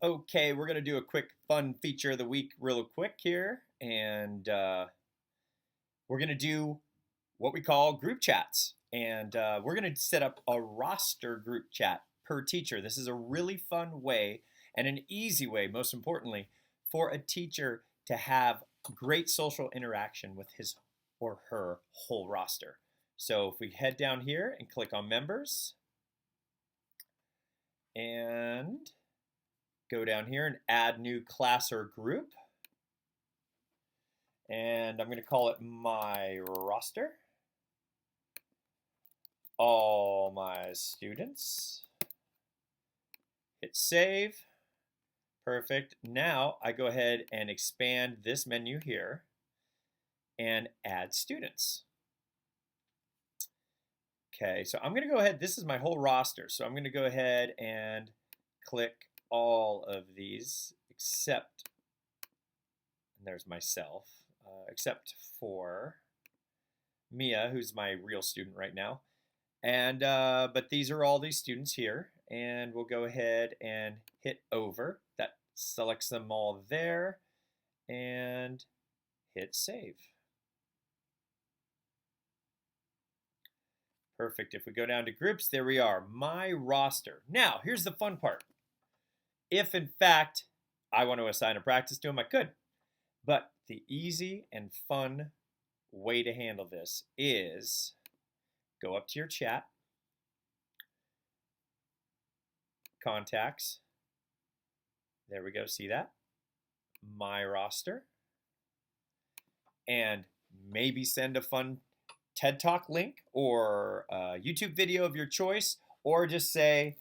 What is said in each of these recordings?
Okay, we're going to do a quick fun feature of the week real quick here. And we're going to do what we call group chats. And we're going to set up a roster group chat per teacher. This is a really fun way and an easy way, most importantly, for a teacher to have great social interaction with his or her whole roster. So if we head down here and click on members and go down here and add new class or group. And I'm going to call it my roster. All my students. Hit save. Perfect. Now I go ahead and expand this menu here and add students. Okay, so I'm going to go ahead. This is my whole roster. So I'm going to go ahead and click all of these except, and there's myself, except for Mia, who's my real student right now. And but these are all these students here, and we'll go ahead and hit over. That selects them all there, and hit save. Perfect. If we go down to groups, there we are, my roster. Now, here's the fun part. If, in fact, I want to assign a practice to them, I could. But the easy and fun way to handle this is go up to your chat, contacts, there we go, see that? My roster, and maybe send a fun TED Talk link or a YouTube video of your choice, or just say,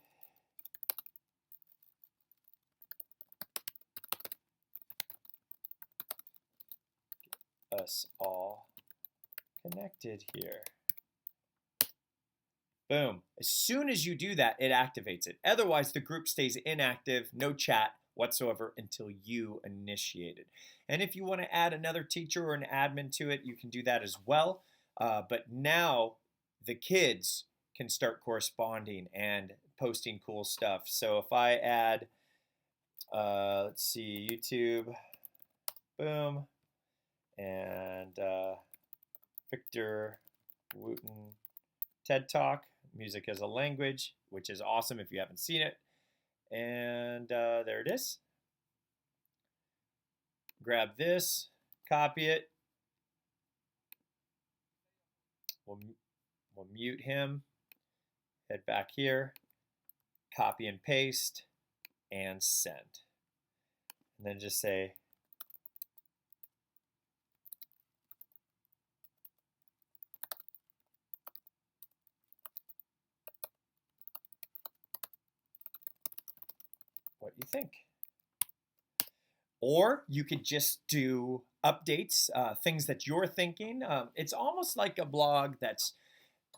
us all connected here. Boom. As soon as you do that, it activates it. Otherwise, the group stays inactive, no chat whatsoever until you initiate it. And if you want to add another teacher or an admin to it, you can do that as well. But now the kids can start corresponding and posting cool stuff. So if I add, let's see, YouTube, boom, and Victor Wooten TED Talk, Music as a Language, which is awesome if you haven't seen it. And there it is. Grab this, copy it. We'll mute him. Head back here, copy and paste, and send. And then just say, what you think. Or you could just do updates, things that you're thinking. It's almost like a blog that's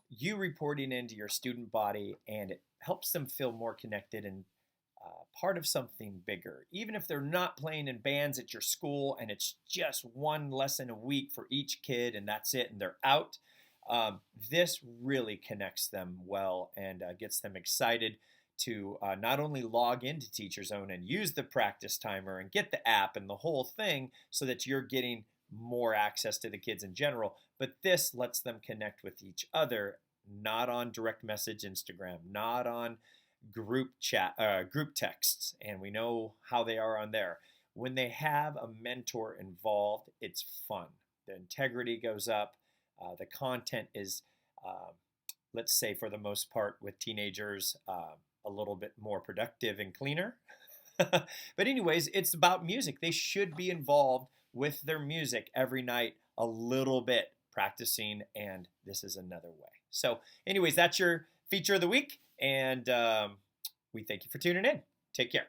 you reporting into your student body, and it helps them feel more connected and part of something bigger. Even if they're not playing in bands at your school and it's just one lesson a week for each kid and that's it and they're out, this really connects them well and gets them excited to not only log into TeacherZone and use the practice timer and get the app and the whole thing so that you're getting more access to the kids in general, but this lets them connect with each other, not on direct message Instagram, not on group chat, group texts, and we know how they are on there. When they have a mentor involved, it's fun. The integrity goes up. The content is, let's say for the most part with teenagers, a little bit more productive and cleaner. But anyways, it's about music. They should be involved with their music every night a little bit, practicing, and this is another way. So anyways, that's your feature of the week, and we thank you for tuning in. Take care.